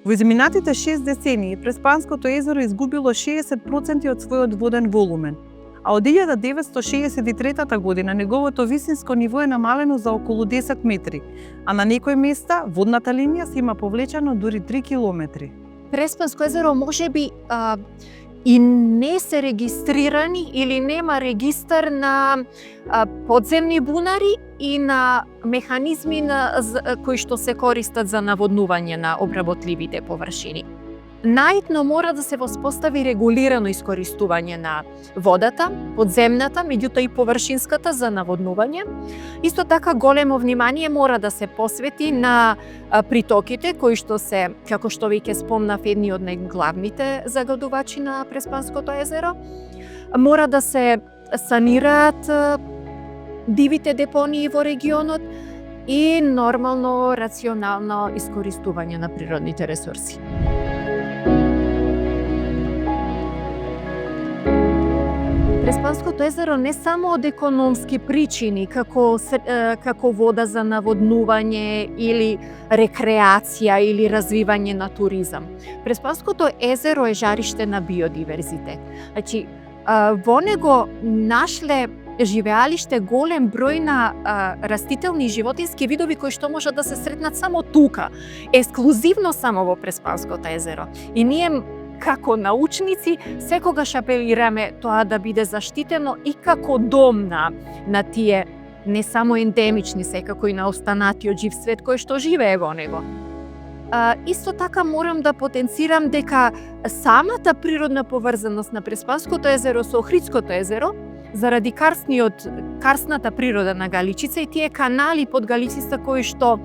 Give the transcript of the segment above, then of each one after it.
Во изминатите 6 децении Преспанското езеро изгубило 60% од својот воден волумен, а од 1963 година неговото висинско ниво е намалено за околу 10 метри, а на некои места водната линија се има повлечено дури 3 километри. Преспанско езеро можеби и не се регистрирани или нема регистар на подземни бунари и на механизми кои што се користат за наводнување на обработливите површини. Наитно мора да се воспостави регулирано искористување на водата, подземната, меѓутоа и површинската за наводнување. Исто така големо внимание мора да се посвети на притоките кои што се, како што веќе спомнав, едни од најглавните загадувачи на Преспанското езеро. Мора да се санираат дивите депонии во регионот и нормално рационално искористување на природните ресурси. Преспанското езеро не само од економски причини, како вода за наводнување или рекреација или развивање на туризам. Преспанското езеро е жариште на биодиверзитет. Значи, во него нашле живеалиште голем број на растителни и животински видови кои што можат да се сретнат само тука, ексклузивно само во Преспанското езеро. И ние како научници секогаш апелираме тоа да биде заштитено и како дом на тие не само ендемични, секако и на останатиот жив свет кој што живее во него. Исто така морам да потенцирам дека самата природна поврзаност на Преспанското езеро со Охридското езеро, заради карстната природа на Галичица и тие канали под Галичица кои што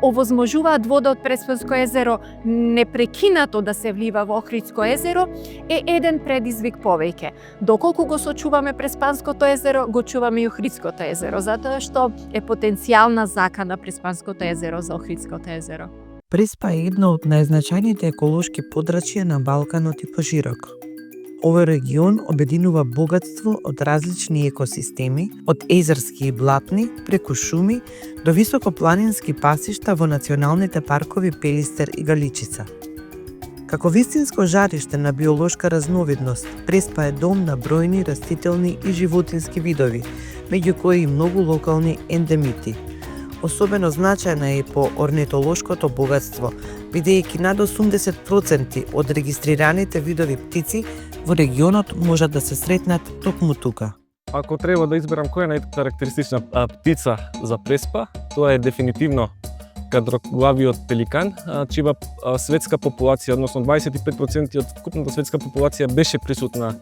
овозможуваат вода од Преспанско езеро непрекинато да се влива во Охридско езеро, е еден предизвик повеќе. Доколку го сочуваме Преспанското езеро, го чуваме и Охридското езеро, затоа што е потенцијална закана Преспанското езеро за Охридското езеро. Преспа е едно од најзначајните еколошки подрачја на Балканот и пошироко. Овој регион обединува богатство од различни екосистеми, од езерски и блатни, преку шуми, до високопланински пасишта во националните паркови Пелистер и Галичица. Како вистинско жариште на биолошка разновидност, Преспа е дом на бројни растителни и животински видови, меѓу кои и многу локални ендемити. Особено значајна е по орнитолошкото богатство, бидејќи над 80% од регистрираните видови птици во регионот можат да се сретнат токму тука. Ако треба да изберам која е најкарактеристична птица за Преспа, тоа е дефинитивно кадроглавиот пеликан, чија светска популација, односно 25% од вкупната светска популација беше присутна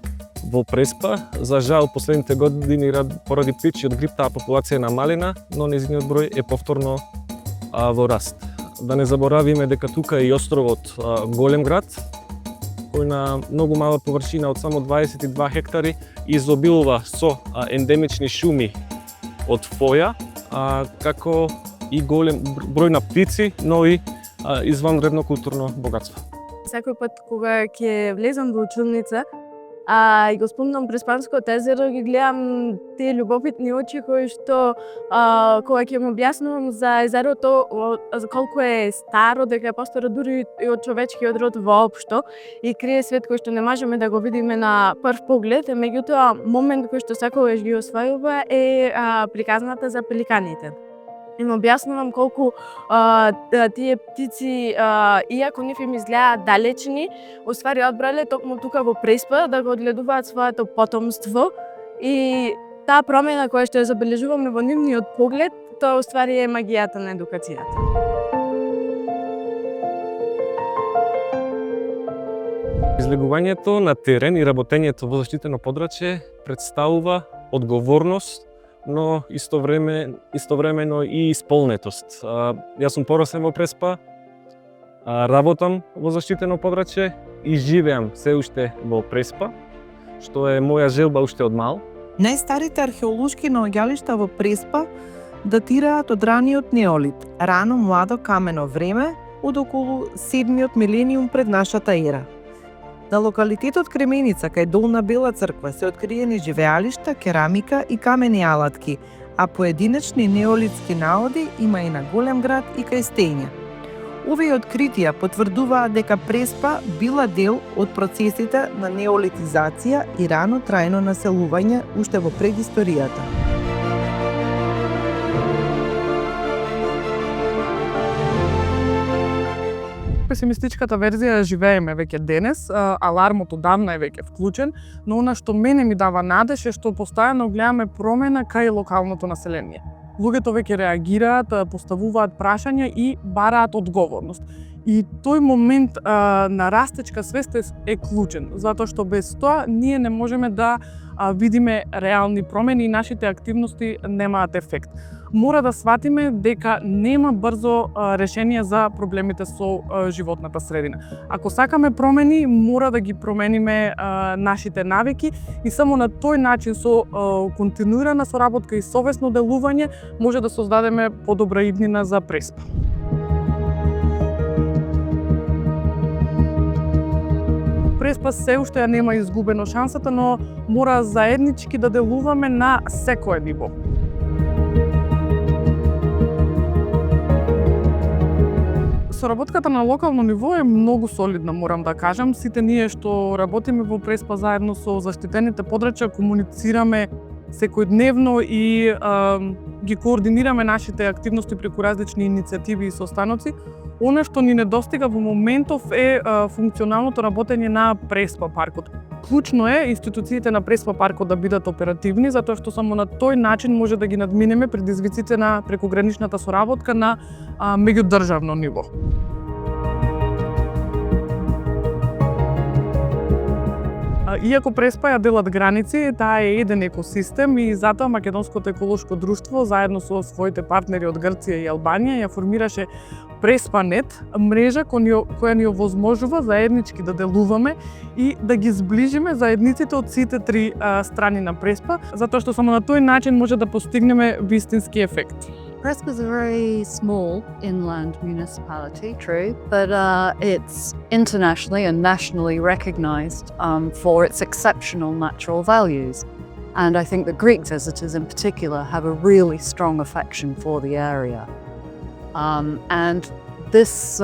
во Преспа. За жал, последните години поради птичјиот грип таа популација е намалена, но нејзиниот број е повторно во раст. Да не заборавиме дека тука е и островот Голем град, кој на многу мала површина од само 22 хектари изобилува со ендемични шуми од фоја, како и голем број на птици, но и изванредно културно богатство. Секој пат кога ќе влезам во училница, и го спомнам Преспанското езеро, ги гледам тие љубовитни очи кои што кога ќе му објаснувам за езерото, колку е старо, дека е постаро дури и од човечкиот род воопшто и крие свет кој што не можеме да го видиме на прв поглед, меѓутоа момент кој што секогаш ги освојува е приказната за пеликаните. Им објаснувам колку тие птици, иако нив им изгледаат далечни, уствари одбрале токму тука во Преспа да го одгледуваат своето потомство и таа промена која што ја забележуваме во нивниот поглед, тоа уствари е магијата на едукацијата. Излегувањето на терен и работењето во заштитено подрачје представува одговорност, но истовремено и исполнетост. Јас сум порасен во Преспа, работам во заштитено подрачје и живеам се уште во Преспа, што е моја желба уште од мал. Најстарите археолошки наоѓалишта во Преспа датираат од раниот неолит, рано младо камено време, од околу 7 милениум пред нашата ера. На локалитетот Кременица, кај Долна Бела црква, се откриени живеалишта, керамика и камени алатки, а поединечни неолитски наоди има и на Голем град и кај Стења. Овие откритија потврдуваат дека Преспа била дел од процесите на неолитизација и рано трајно населување уште во предисторијата. Песимистичката верзија живееме веќе денес, алармот одамна е веќе вклучен, но она што мене ми дава надеж е што постојано гледаме промена кај локалното население. Луѓето веќе реагираат, поставуваат прашања и бараат одговорност. И тој момент на растечка свест е клучен, затоа што без тоа ние не можеме да видиме реални промени и нашите активности немаат ефект. Мора да сватиме дека нема брзо решение за проблемите со животната средина. Ако сакаме промени, мора да ги промениме нашите навики и само на тој начин со континуирана соработка и совесно делување може да создадеме подобра иднина за Преспа. Преспа се уште ја нема изгубено шансата, но мора заеднички да делуваме на секое ниво. Соработката на локално ниво е многу солидна, морам да кажам. Сите ние што работиме во Преспа заедно со заштитените подрачја комуницираме секојдневно и ги координираме нашите активности преку различни иницијативи и состаноци. Она што ни недостига во моментов е функционалното работење на Преспа паркот. Клучно е институциите на Преспа паркот да бидат оперативни, затоа што само на тој начин може да ги надминеме предизвиците на прекограничната соработка на меѓудржавно ниво. Иако Преспа ја делат граници, таа е еден екосистем и затоа Македонското еколошко друштво заедно со своите партнери од Грција и Албанија ја формираше Преспанет, мрежа која ни овозможува заеднички да делуваме и да ги зближиме заедниците од сите три страни на Преспа, затоа што само на тој начин може да постигнеме вистински ефект. Prespa is a very small inland municipality, true, but it's internationally and nationally recognised for its exceptional natural values. And I think that Greek visitors in particular have a really strong affection for the area. And this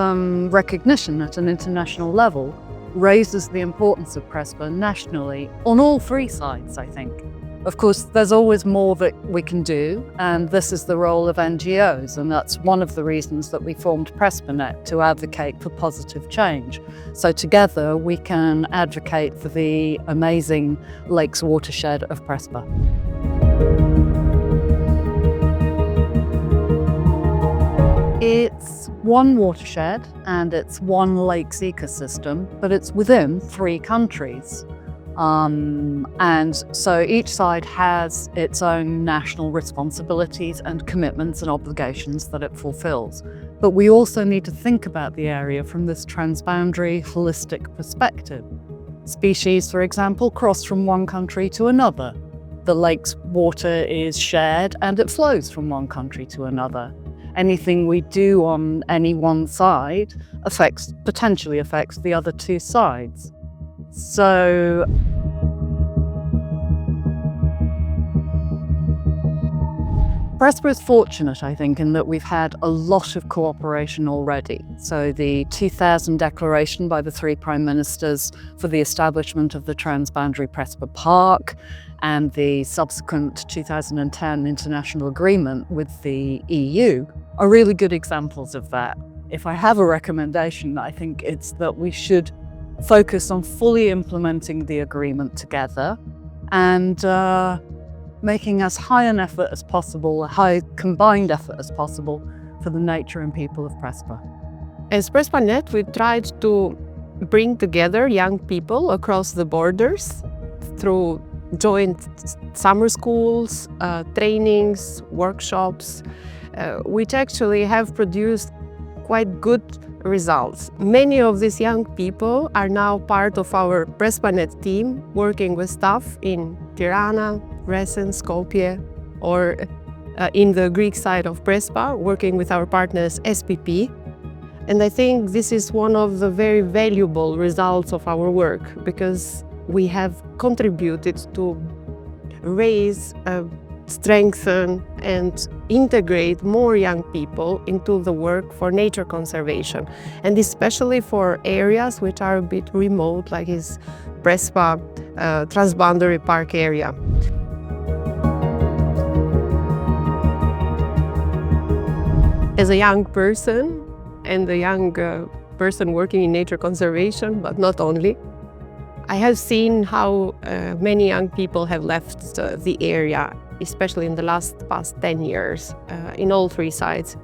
recognition at an international level raises the importance of Prespa nationally on all three sides, I think. Of course, there's always more that we can do, and this is the role of NGOs, and that's one of the reasons that we formed Prespanet, to advocate for positive change. So together we can advocate for the amazing lakes watershed of Prespa. It's one watershed and it's one lake's ecosystem, but it's within 3 countries. And so each side has its own national responsibilities and commitments and obligations that it fulfills. But we also need to think about the area from this transboundary, holistic perspective. Species, for example, cross from one country to another. The lake's water is shared and it flows from one country to another. Anything we do on any one side potentially affects the other 2 sides. So Prespa is fortunate, I think, in that we've had a lot of cooperation already. So the 2000 declaration by the 3 Prime Ministers for the establishment of the Transboundary Prespa Park and the subsequent 2010 international agreement with the EU are really good examples of that. If I have a recommendation, I think it's that we should focus on fully implementing the agreement together and making as high an effort as possible, a high combined effort as possible for the nature and people of Prespa. As Prespanet, we tried to bring together young people across the borders through joint summer schools, trainings, workshops, which actually have produced quite good results. Many of these young people are now part of our Prespanet team, working with staff in Tirana, Resen, Skopje, or in the Greek side of Prespa, working with our partners SPP. And I think this is one of the very valuable results of our work, because we have contributed to raise strengthen and integrate more young people into the work for nature conservation, and especially for areas which are a bit remote, like his Prespa Transboundary Park area. As a young person and a young person working in nature conservation, but not only, I have seen how many young people have left the area, especially in the past 10 years, in all three sites.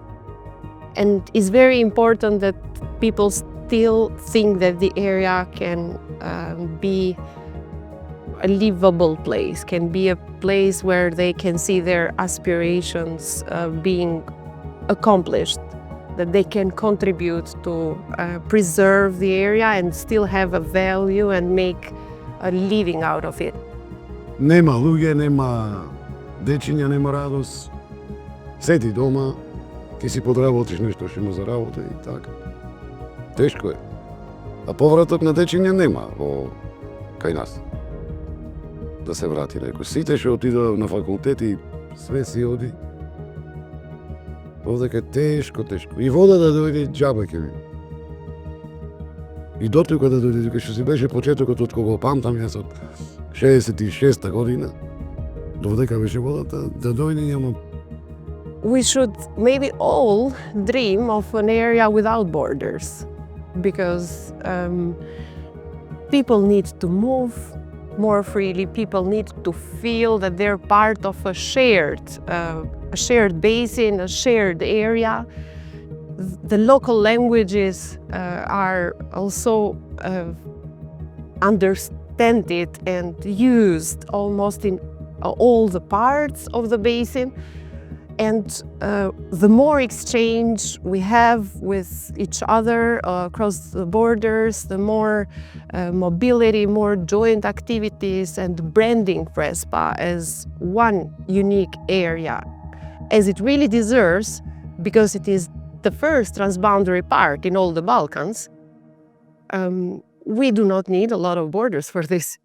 And it's very important that people still think that the area can be a livable place, can be a place where they can see their aspirations being accomplished, that they can contribute to preserve the area and still have a value and make a living out of it. Нема луѓе, нема дечиња, нема радост. Седи дома, ќе си подработиш нешто што има за работа и така. Тешко е. А повраток на дечиња нема кај нас. Да се врати некој. Сите што отидоа на факултети, све си оди. Овдека тешко. И вода да дојде џаба ќе ми. И дотука да дојде, тука што си беше почетокот од кога памтам јас од 66-та година. Додека беше водата, да дојде няма. We should maybe all dream of an area without borders, because people need to move more freely. People need to feel that they're part of a shared basin, a shared area. The local languages are also understood and used almost in all the parts of the basin. And the more exchange we have with each other across the borders, the more mobility, more joint activities and branding Prespa as one unique area, as it really deserves, because it is the first transboundary park in all the Balkans. We do not need a lot of borders for this.